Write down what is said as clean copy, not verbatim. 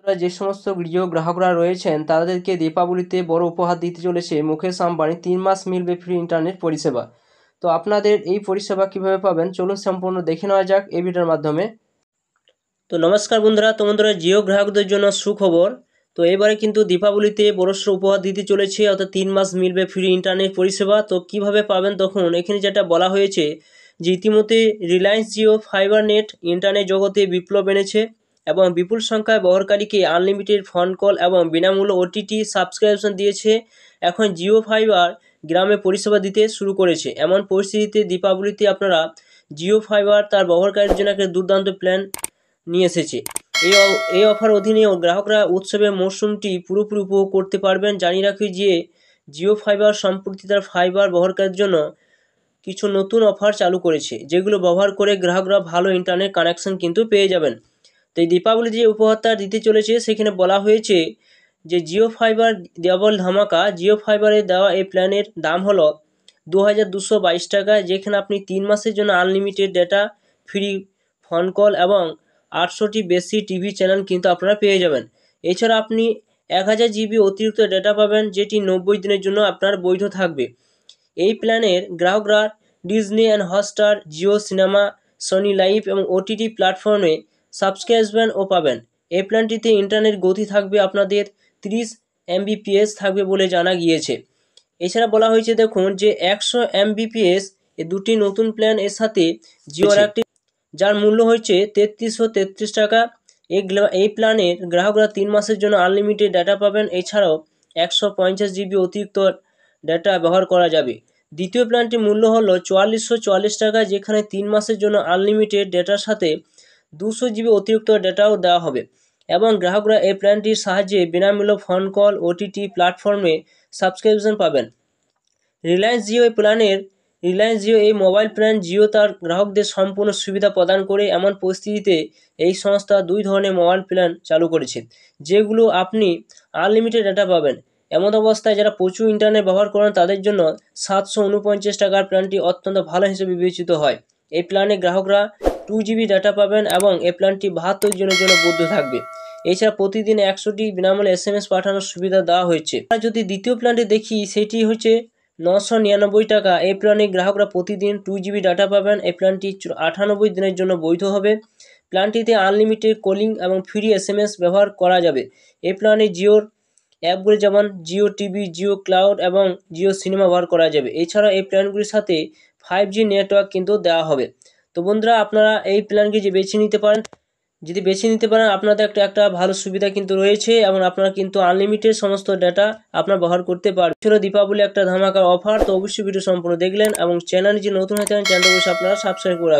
যে সমস্ত গৃহ গ্রাহকরা রয়েছেন তাদেরকে দীপাবলিতে বড় উপহার দিতে চলেছে মুকেশ আম্বানি 3 মাস মিলবে ফ্রি ইন্টারনেট পরিষেবা। তো আপনাদের এই পরিষেবা কিভাবে পাবেন চলুন সম্পূর্ণ দেখে নেওয়া যাক এই ভিডিওর মাধ্যমে। তো নমস্কার বন্ধুরা, তোমাদের জিও গ্রাহকদের জন্য সুখবর। তো এবারে কিন্তু দীপাবলিতে বড়সড় উপহার দিতে চলেছে, অর্থাৎ 3 মাস মিলবে ফ্রি ইন্টারনেট পরিষেবা। তো কিভাবে পাবেন, তখন এখানে যেটা বলা হয়েছে যে ইতিমধ্যে Reliance Jio fibre net internet জগতে বিপ্লব এনেছে এবং বিপুল সংখ্যায় ব্যবহারকারীকে আনলিমিটেড ফোন কল এবং বিনামূল্য ওটিটি সাবস্ক্রিপশন দিয়েছে। এখন জিও ফাইবার গ্রামে পরিষেবা দিতে শুরু করেছে। এমন পরিস্থিতিতে দীপাবলিতে আপনারা জিও ফাইবার তার ব্যবহারকারীর জন্য একটা দুর্দান্ত প্ল্যান নিয়ে এসেছে। এই অফার অধীনে গ্রাহকরা উৎসবের মরশুমটি পুরোপুরি উপভোগ করতে পারবেন। জানিয়ে রাখি যে জিও ফাইবার সম্প্রতি তার ফাইবার ব্যবহারকারীর জন্য কিছু নতুন অফার চালু করেছে, যেগুলো ব্যবহার করে গ্রাহকরা ভালো ইন্টারনেট কানেকশন কিন্তু পেয়ে যাবেন। তো এই দীপাবলি যে উপহারটা দিতে চলেছে সেখানে বলা হয়েছে যে জিও ফাইবার ডাবল ধামাকা। জিও ফাইবারের দেওয়া এই প্ল্যানের দাম হলো 2222 টাকা, যেখানে আপনি 3 মাসের জন্য unlimited data, free phone call এবং 800টি বেশি টিভি চ্যানেল কিন্তু আপনারা পেয়ে যাবেন। এছাড়া আপনি 1000 জিবি অতিরিক্ত ডেটা পাবেন, যেটি 90 দিনের জন্য আপনার বৈধ থাকবে। এই প্ল্যানের গ্রাহকরা Disney and Hotstar, Jio cinema, Sony live এবং ওটিটি প্ল্যাটফর্মে সাবস্ক্রিপশনও পাবেন। এই প্ল্যানটিতে ইন্টারনেট গতি থাকবে আপনাদের 30 Mbps থাকবে বলে জানা গিয়েছে। এছাড়া বলা হয়েছে দেখুন যে 100 Mbps এই দুটি নতুন প্ল্যান এর সাথে জিওর একটি, যার মূল্য হচ্ছে 3333 টাকা। এই প্ল্যানের গ্রাহকরা 3 মাসের জন্য আনলিমিটেড ডাটা পাবেন। এছাড়াও 150 জিবি অতিরিক্ত ডাটা ব্যবহার করা যাবে। দ্বিতীয় প্ল্যানটির মূল্য হলো 4440 টাকা, যেখানে 3 মাসের জন্য আনলিমিটেড ডেটার সাথে 200 জিবি অতিরিক্ত ডেটাও দেওয়া হবে এবং গ্রাহকরা এই প্ল্যানটির সাহায্যে বিনামূল্য ফোন কল, ওটিটি প্ল্যাটফর্মে সাবস্ক্রিপশন পাবেন। রিলায়েন্স জিও এই মোবাইল প্ল্যান জিও তার গ্রাহকদের সম্পূর্ণ সুবিধা প্রদান করে। এমন পরিস্থিতিতে এই সংস্থা 2 ধরনের মোবাইল প্ল্যান চালু করেছে, যেগুলো আপনি আনলিমিটেড ডাটা পাবেন। এমন অবস্থায় যারা প্রচুর ইন্টারনেট ব্যবহার করেন তাদের জন্য 749 টাকার প্ল্যানটি অত্যন্ত ভালো হিসেবে বিবেচিত হয়। এই প্ল্যানে গ্রাহকরা 2 জিবি ডাটা পাবেন এবং এই প্ল্যানটি 72 দিনের জন্য বৈধ থাকবে। এছাড়া প্রতিদিন 100টি বিনামূল্যে SMS পাঠানোর সুবিধা দেওয়া হয়েছে। আর যদি দ্বিতীয় প্ল্যানটি দেখি, সেটি হচ্ছে 999 টাকা। এই প্ল্যানে গ্রাহকরা প্রতিদিন 2 জিবি ডাটা পাবেন। এই প্ল্যানটি 98 দিনের জন্য বৈধ হবে। প্ল্যানটিতে আনলিমিটেড কলিং এবং ফ্রি SMS ব্যবহার করা যাবে। এই প্ল্যানে জিওর অ্যাপগুলি যেমন জিও টিভি, জিও ক্লাউড এবং জিও সিনেমা ব্যবহার করা যাবে। এছাড়া এই প্ল্যানগুলির সাথে 5G নেটওয়ার্ক কিন্তু দেওয়া হবে। তো বন্ধুরা, আপনারা এই প্ল্যানটি যদি বেছে নিতে পারেন আপনাদের একটা ভালো সুবিধা কিন্তু রয়েছে এবং আপনারা কিন্তু আনলিমিটেড সমস্ত ডাটা আপনারা ব্যবহার করতে পারবেন। ছিল দীপাবলি একটা ধামাকার অফার। তো অবশ্যই ভিডিও সম্পূর্ণ দেখলেন এবং চ্যানেল যে নতুন হয়ে থাকেন চ্যানেলটি অবশ্যই আপনারা সাবস্ক্রাইব করে